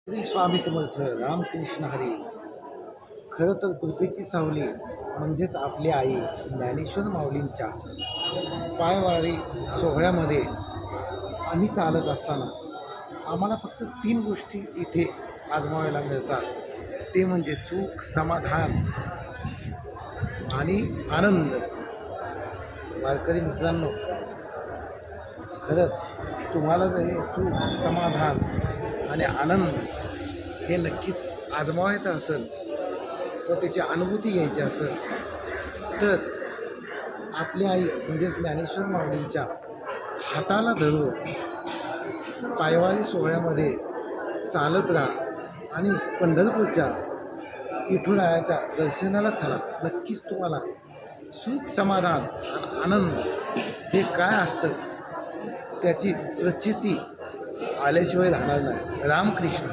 श्री स्वामी समर्थ रामकृष्ण हरी. खरं तर कृपेची सावली म्हणजेच आपली आई ज्ञानेश्वर माऊलींच्या पायवारी सोहळ्यामध्ये आम्ही चालत असताना आम्हाला फक्त 3 गोष्टी इथे आजमावायला मिळतात. ते म्हणजे सुख, समाधान आणि आनंद. वारकरी मित्रांनो, खरंच तुम्हाला जर हे सुख, समाधान आणि आनंद हे नक्कीच आजमावायचं असेल व त्याची अनुभूती घ्यायची असेल तर आपली आई म्हणजेच ज्ञानेश्वर माऊलींच्या हाताला धरून पायवारी सोहळ्यामध्ये चालत राहा आणि पंढरपूरच्या विठुरायाच्या दर्शनाला चला. नक्कीच तुम्हाला सुख, समाधान आणि आनंद हे काय असतं त्याची प्रचिती आल्याशिवाय राहणार नाही. रामकृष्ण.